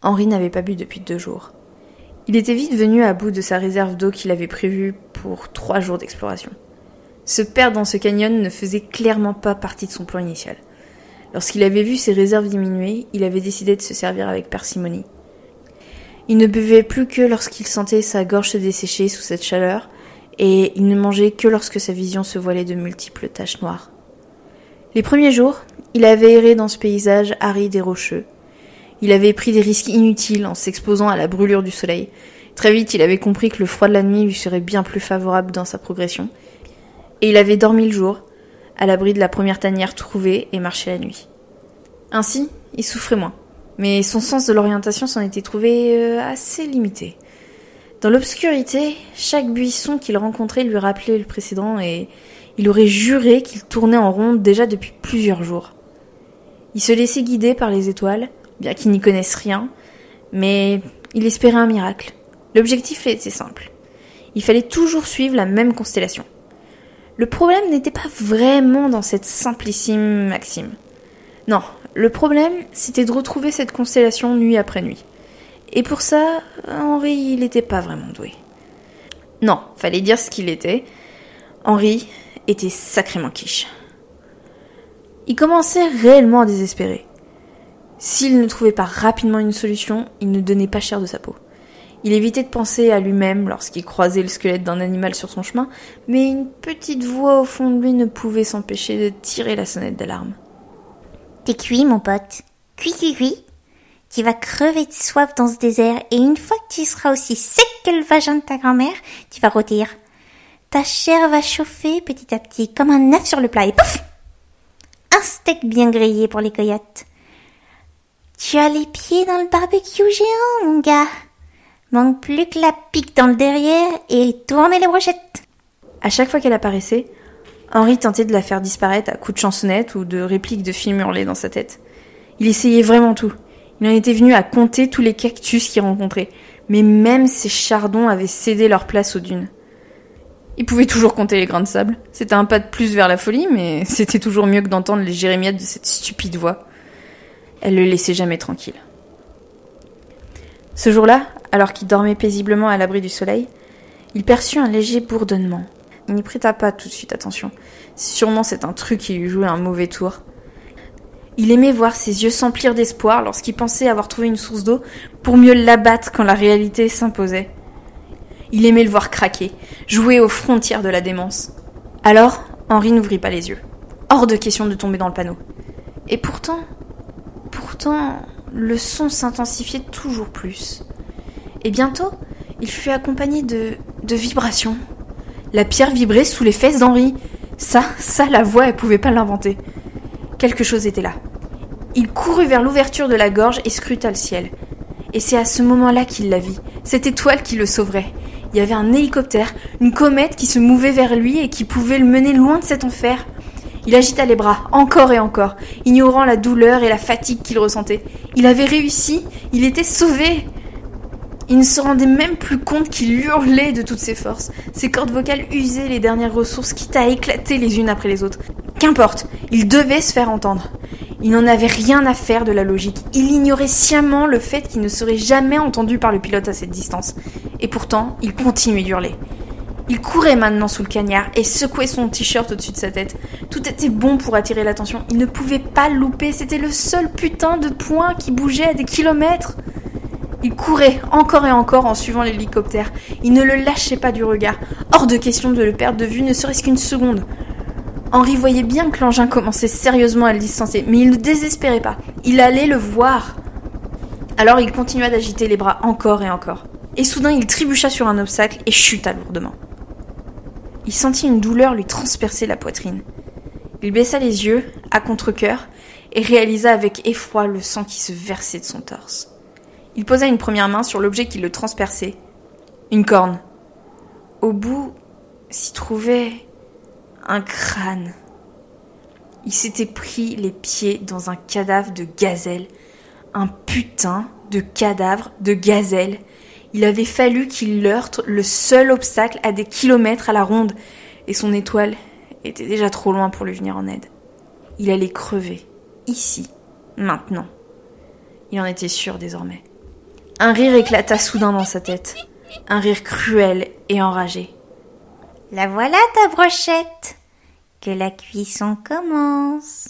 Henri n'avait pas bu depuis 2 jours. Il était vite venu à bout de sa réserve d'eau qu'il avait prévue pour 3 jours d'exploration. Se perdre dans ce canyon ne faisait clairement pas partie de son plan initial. Lorsqu'il avait vu ses réserves diminuer, il avait décidé de se servir avec parcimonie. Il ne buvait plus que lorsqu'il sentait sa gorge se dessécher sous cette chaleur, et il ne mangeait que lorsque sa vision se voilait de multiples taches noires. Les premiers jours, il avait erré dans ce paysage aride et rocheux. Il avait pris des risques inutiles en s'exposant à la brûlure du soleil. Très vite, il avait compris que le froid de la nuit lui serait bien plus favorable dans sa progression. Et il avait dormi le jour, à l'abri de la première tanière trouvée, et marché la nuit. Ainsi, il souffrait moins. Mais son sens de l'orientation s'en était trouvé assez limité. Dans l'obscurité, chaque buisson qu'il rencontrait lui rappelait le précédent et il aurait juré qu'il tournait en rond déjà depuis plusieurs jours. Il se laissait guider par les étoiles, bien qu'il n'y connaisse rien, mais il espérait un miracle. L'objectif était simple. Il fallait toujours suivre la même constellation. Le problème n'était pas vraiment dans cette simplissime maxime. Non, le problème, c'était de retrouver cette constellation nuit après nuit. Et pour ça, Henri, il n'était pas vraiment doué. Non, fallait dire ce qu'il était. Henri était sacrément quiche. Il commençait réellement à désespérer. S'il ne trouvait pas rapidement une solution, il ne donnait pas cher de sa peau. Il évitait de penser à lui-même lorsqu'il croisait le squelette d'un animal sur son chemin, mais une petite voix au fond de lui ne pouvait s'empêcher de tirer la sonnette d'alarme. T'es cuit, mon pote. Cuit. Tu vas crever de soif dans ce désert et une fois que tu seras aussi sec que le vagin de ta grand-mère, tu vas rôtir. Ta chair va chauffer petit à petit comme un œuf sur le plat et pouf! Un steak bien grillé pour les coyotes. Tu as les pieds dans le barbecue géant, mon gars. Manque plus que la pique dans le derrière et tournez les brochettes. À chaque fois qu'elle apparaissait, Henri tentait de la faire disparaître à coups de chansonnette ou de répliques de films hurlés dans sa tête. Il essayait vraiment tout. Il en était venu à compter tous les cactus qu'il rencontrait, mais même ces chardons avaient cédé leur place aux dunes. Il pouvait toujours compter les grains de sable. C'était un pas de plus vers la folie, mais c'était toujours mieux que d'entendre les jérémiades de cette stupide voix. Elle le laissait jamais tranquille. Ce jour-là, alors qu'il dormait paisiblement à l'abri du soleil, il perçut un léger bourdonnement. Il n'y prêta pas tout de suite attention. Sûrement c'est un truc qui lui jouait un mauvais tour. Il aimait voir ses yeux s'emplir d'espoir lorsqu'il pensait avoir trouvé une source d'eau pour mieux l'abattre quand la réalité s'imposait. Il aimait le voir craquer, jouer aux frontières de la démence. Alors, Henri n'ouvrit pas les yeux. Hors de question de tomber dans le panneau. Et pourtant, le son s'intensifiait toujours plus. Et bientôt, il fut accompagné de vibrations. La pierre vibrait sous les fesses d'Henri. Ça, la voix, elle pouvait pas l'inventer. Quelque chose était là. Il courut vers l'ouverture de la gorge et scruta le ciel. Et c'est à ce moment-là qu'il la vit. Cette étoile qui le sauverait. Il y avait un hélicoptère, une comète qui se mouvait vers lui et qui pouvait le mener loin de cet enfer. Il agita les bras, encore et encore, ignorant la douleur et la fatigue qu'il ressentait. Il avait réussi, il était sauvé. Il ne se rendait même plus compte qu'il hurlait de toutes ses forces. Ses cordes vocales usaient les dernières ressources, quitte à éclater les unes après les autres. Qu'importe, il devait se faire entendre. Il n'en avait rien à faire de la logique. Il ignorait sciemment le fait qu'il ne serait jamais entendu par le pilote à cette distance. Et pourtant, il continuait d'hurler. Il courait maintenant sous le cagnard et secouait son t-shirt au-dessus de sa tête. Tout était bon pour attirer l'attention. Il ne pouvait pas le louper. C'était le seul putain de point qui bougeait à des kilomètres. Il courait encore et encore en suivant l'hélicoptère. Il ne le lâchait pas du regard. Hors de question de le perdre de vue, ne serait-ce qu'une seconde. Henri voyait bien que l'engin commençait sérieusement à le distancer, mais il ne désespérait pas. Il allait le voir. Alors il continua d'agiter les bras encore et encore. Et soudain, il trébucha sur un obstacle et chuta lourdement. Il sentit une douleur lui transpercer la poitrine. Il baissa les yeux, à contre-cœur, et réalisa avec effroi le sang qui se versait de son torse. Il posa une première main sur l'objet qui le transperçait. Une corne. Au bout s'y trouvait un crâne. Il s'était pris les pieds dans un cadavre de gazelle. Un putain de cadavre de gazelle. Il avait fallu qu'il heurte le seul obstacle à des kilomètres à la ronde, et son étoile était déjà trop loin pour lui venir en aide. Il allait crever, ici, maintenant. Il en était sûr désormais. Un rire éclata soudain dans sa tête. Un rire cruel et enragé. La voilà ta brochette. Que la cuisson commence.